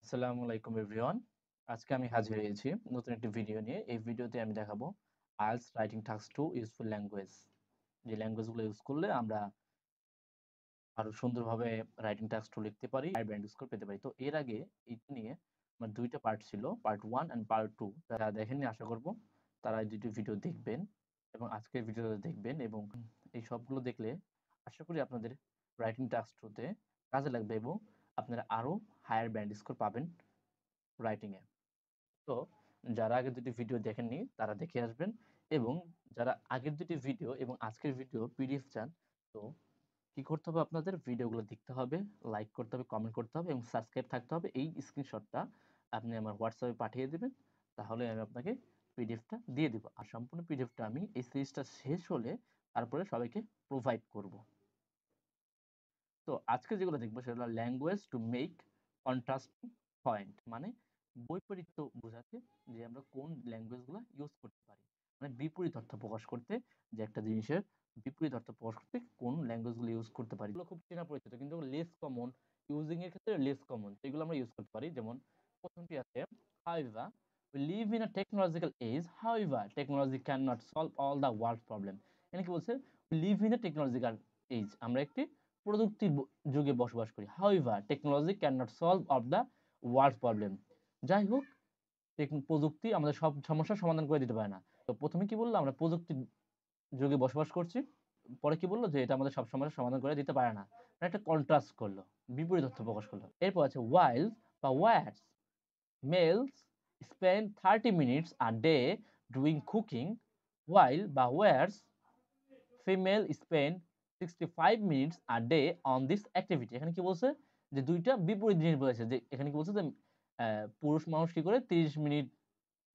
আসসালামু আলাইকুম এভরিওয়ান। আজকে আমি হাজির হয়েছি নতুন একটি ভিডিও নিয়ে। এই ভিডিওতে আমি দেখাবো IELTS writing task 2 useful language. যে ল্যাঙ্গুয়েজগুলো ইউজ করলে আমরা আরো সুন্দরভাবে রাইটিং টাস্ক 2 লিখতে পারি আর ব্যান্ড স্কোর পেতে পারি। তো এর আগে এটা নিয়ে আমার দুইটা পার্ট ছিল, পার্ট 1 এন্ড পার্ট 2। যারা দেখেননি আশা করব তারা এই দুটো ভিডিও দেখবেন এবং আজকের ভিডিওটা দেখবেন এবং এই সবগুলো দেখলে আশা করি আপনাদের রাইটিং টাস্ক 2 তে কাজে লাগবে এবং আপনারা আরো হায়ার ব্যান্ড স্কোর পাবেন রাইটিং এ। তো যারা আগের দুটি ভিডিও দেখেননি তারা দেখে আসবেন এবং যারা আগের দুটি ভিডিও এবং আজকের ভিডিও পিডিএফ চান, তো কি করতে হবে, আপনাদের ভিডিওগুলো দেখতে হবে, লাইক করতে হবে, কমেন্ট করতে হবে এবং সাবস্ক্রাইব থাকতে হবে। এই স্ক্রিনশটটা আপনি আমার হোয়াটসঅ্যাপে পাঠিয়ে দেবেন, তাহলে আমি আপনাকে পিডিএফটা দিয়ে দিব। আর সম্পূর্ণ পিডিএফটা আমি এই সিরিজটা শেষ হলে তারপরে সবাইকে প্রোভাইড করব। তো আজকে যেগুলো দেখবো সেগুলো language to make contrasting point, মানে বৈপরীত্য বোঝাতে যে আমরা কোন ল্যাঙ্গুয়েজগুলো ইউজ করতে পারি, মানে বিপরীত অর্থ প্রকাশ করতে, যে একটা জিনিসের বিপরীত অর্থ প্রকাশ করতে কোন ল্যাঙ্গুয়েজগুলো ইউজ করতে পারি। এগুলো খুব চেনা পরিচিত কিন্তু লেস কমন, ইউজিং এর ক্ষেত্রে লেস কমন, এগুলো আমরা ইউজ করতে পারি। যেমন প্রথমটি আছে however we live in a technological age, however technology cannot solve all the world's problem। এখানে কি বলছে, we live in a technological age, আমরা একটি প্রযুক্তির যুগে বসবাস করি। However technology can not solve of the world problem. যাই হোক, প্রযুক্তি আমাদের সব সমস্যার সমাধান করে দিতে পারে না। তো প্রথমে কি বললো, আমরা প্রযুক্তির যুগে বসবাস করছি, পরে কি বললো যে এটা আমাদের সব সমস্যার সমাধান করে দিতে পারে না, মানে একটা কন্ট্রাস্ট করলো, বিপরীত অর্থ প্রকাশ করলো। এরপর আছে ওয়াইল বা whereas males spend 30 minutes a day doing cooking, while বা whereas female spend 65 minutes a day on this activity। এখানে কি বলছে, যে দুইটা বিপরীত জিনিস বলেছে। যে এখানে কি বলছে যে পুরুষ মানুষ কি করে 30 মিনিট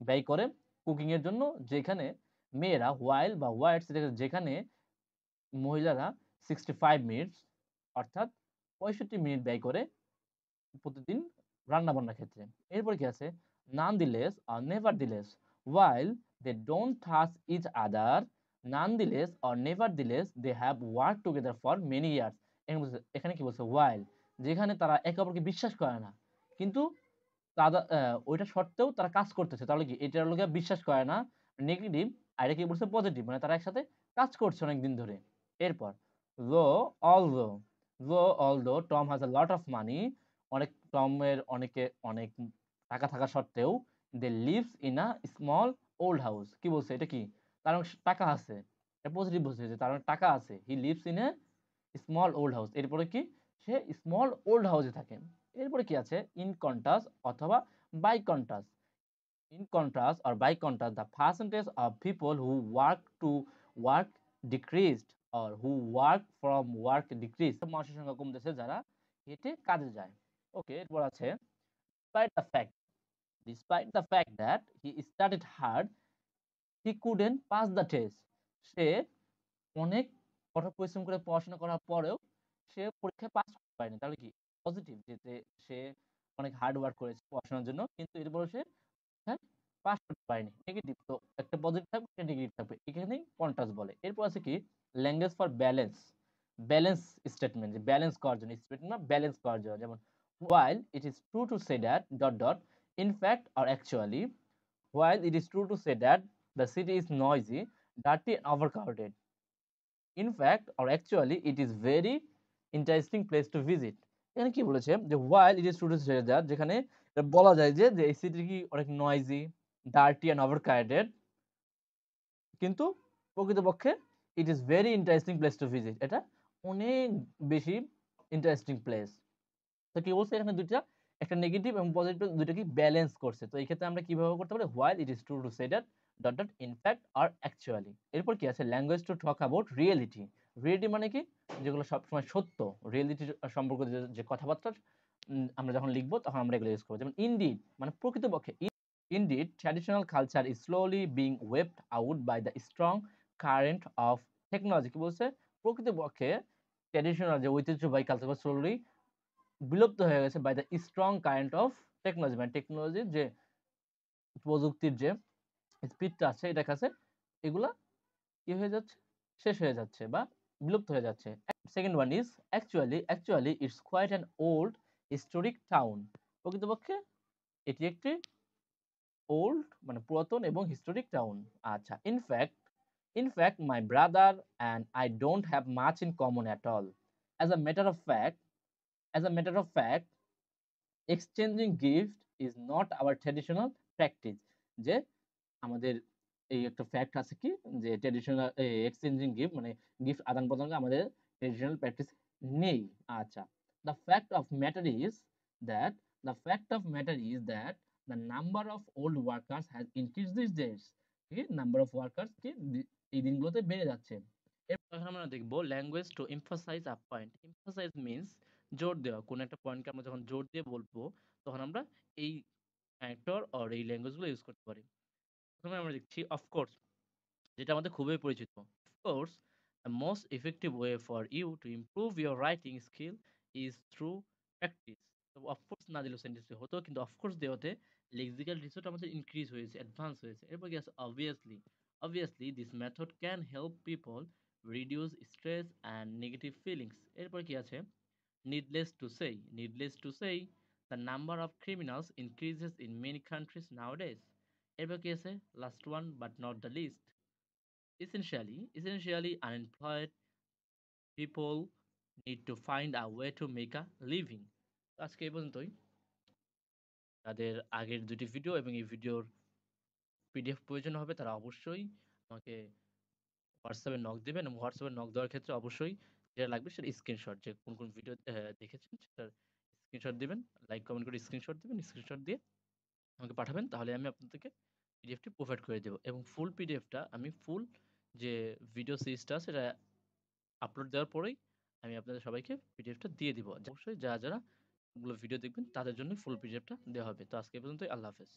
ব্যয় করে কুকিং এর জন্য, যেখানে মেয়েরা হোয়াইল বা হোয়াইটস যেখানে মহিলারা 65 মিনিটস অর্থাৎ 65 মিনিট ব্যয় করে প্রতিদিন রান্না বান্নার ক্ষেত্রে। এরপর কি আছে, nonetheless or nevertheless while they don't trust each other, nonetheless or nevertheless they have worked together for many years। এখানে কি বলছে, while যেখানে তারা একে অপরকে বিশ্বাস করে না, কিন্তু তাদের ওইটা সত্ত্বেও তারা কাজ করতেছে, তাহলে কি এটার লোকে বিশ্বাস করে না নেগেটিভ, আর এটা কি বলছে পজিটিভ, মানে তারা একসাথে কাজ করছে অনেক দিন ধরে। এরপর although Tom has a lot of money, অনেক টমের অনেক টাকা থাকা সত্ত্বেও they lives in a small old house। কি বলছে, এটা কি, তার টাকা আছে, এটা পজিটিভ বলছে যে তার টাকা আছে, he lives in a small old house. এরপরে কি, সে স্মল ওল্ড হাউসে থাকে। এরপরে কি আছে, ইন কন্ট্রাস্ট অথবা by contrast. In contrast or by contrast the percentage of people who work to work decreased or who work from work decreased। মানুষের সংখ্যা কমতেছে যারা হেঁটে কাজে যায়। ওকে, এরপর আছে despite the fact despite the fact that he studied hard he couldn't pass the test। সে অনেক কঠোর পরিশ্রম করে পড়াশোনা করার পরেও সে পরীক্ষায় পাস করতে পারেনি। তাহলে কি পজিটিভ, যে সে অনেক হার্ড ওয়ার্ক করেছে পড়াশোনার জন্য, কিন্তু এরপরে সে হ্যাঁ পাস করতে পারেনি। নেগেটিভ, তো একটা পজিটিভ থাকবে একটা নেগেটিভ থাকবে, এখানেই কন্ট্রাস্ট বলে। এরপর আছে কি language for balance, balance statement, যে ব্যালেন্স করার জন্য, স্টেটমেন্ট না ব্যালেন্স করার জন্য। যেমন while it is true to say that dot dot in fact or actually, while it is true to say that the city is noisy, dirty and overcrowded, in fact or actually it is very interesting place to visit। এখানে কি বলেছে, যে while it is true to say that, যেখানে বলা যায় যে এই city কি অনেক নয়েজি, ডার্টি এন্ড ওভারক্রাউডেড, কিন্তু প্রকৃতপক্ষে it is very interesting place to visit, এটা অনেক বেশি ইন্টারেস্টিং প্লেস। তো কি বলছে এখানে দুইটা, একটা নেগেটিভ এবং পজিটিভ দুইটা কি ব্যালেন্স করছে। তো এই ক্ষেত্রে আমরা কিভাবে করতে পারি, while it is true to say that dot dot in fact or actually। এরপর কি আছে, language to talk about reality. Reality মানে কি, যেগুলো সবসময় সত্য, রিয়েলিটি সম্পর্কে যে কথাবার্তা আমরা যখন লিখবো তখন আমরা এগুলো ইউজ করবো। যেমন ইনডিড মানে প্রকৃতপক্ষে, indeed traditional culture is slowly being wiped out by the strong current of technology. কি বলছে, প্রকৃতপক্ষে ট্র্যাডিশনাল যে ঐতিহ্যবাহী কালচার স্লোলি বিলুপ্ত হয়ে গেছে by the strong current of technology, মানে টেকনোলজির যে প্রযুক্তির যে স্পিডটা আছে এটার কাছে, এগুলা কি হয়ে যাচ্ছে, শেষ হয়ে যাচ্ছে বা বিলুপ্ত হয়ে যাচ্ছে। Second one is actually it's quite an old historic town. প্রকৃতপক্ষে এটি একটি ওল্ড মানে পুরাতন এবং হিস্টোরিক টাউন। আচ্ছা, in fact my brother and I don't have much in common at all. As a matter of fact, as a matter of fact, exchanging gift is not our traditional practice. যে আমাদের এই একটা fact আছে কি যে traditional exchanging gift মানে gift আদান প্রদান আমাদের ট্র্যাডিশনাল প্র্যাকটিস নেই। আচ্ছা, the fact of matter is that the fact of matter is that the number of old workers has increase this days. ঠিক নাম্বার অফ ওয়ার্কার্স কি এই দিনগুলোতে বেড়ে যাচ্ছে। এখন আমরা দেখবো language to emphasize a point. Emphasize means জোর দেওয়া। কোন একটা পয়েন্টকে আমরা যখন জোর দিয়ে বলবো তখন আমরা এই ফ্যাক্টর অর এই ল্যাঙ্গুয়েজগুলো ইউজ করতে পারি। প্রথমে আমরা দেখছি অফকোর্স, যেটা আমাদের খুবই পরিচিত। Of course the most effective way for you to improve your writing skill is through practice. তো অফকোর্স না দিলেও সেন্টেন্সে হতো, কিন্তু অফকোর্স দেওয়াতে লেক্সিক্যাল রিসোর্ট আমাদের ইনক্রিজ হয়েছে, অ্যাডভান্স হয়েছে। এরপর কি আছে obviously. Obviously this method can help people reduce stress and negative feelings. এরপর কি আছে needless to say the number of criminals increases in many countries nowadays. এরপর কি আছে last one but not the least, essentially unemployed people need to find a way to make a living. আজকে এই পর্যন্তই। তাদের আগের দুটি ভিডিও এবং এই ভিডিওর পিডিএফ প্রয়োজন হবে তারা অবশ্যই আমাকে হোয়াটসঅ্যাপে নক দেবেন, এবং হোয়াটসঅ্যাপে নক দেওয়ার ক্ষেত্রে অবশ্যই যেটা লাগবে সেটা স্ক্রিনশট, যে কোন কোন ভিডিও দেখেছেন সেটার স্ক্রিনশট দিবেন, লাইক কমেন্ট করে স্ক্রিনশট দিবেন, স্ক্রিনশট দিয়ে আমাকে পাঠাবেন, তাহলে আমি আপনাদেরকে পিডিএফটি প্রোভাইড করে দেবো। এবং ফুল পিডিএফটা আমি ফুল যে ভিডিও সিরিজটা সেটা আপলোড দেওয়ার পরেই আমি আপনাদের সবাইকে পিডিএফটা দিয়ে দিব। অবশ্যই যারা যারা ভিডিও দেখবেন তাদের জন্য ফুল পিডিএফটা দেওয়া হবে। তো আজকে এই পর্যন্তই। আল্লাহ হাফেজ।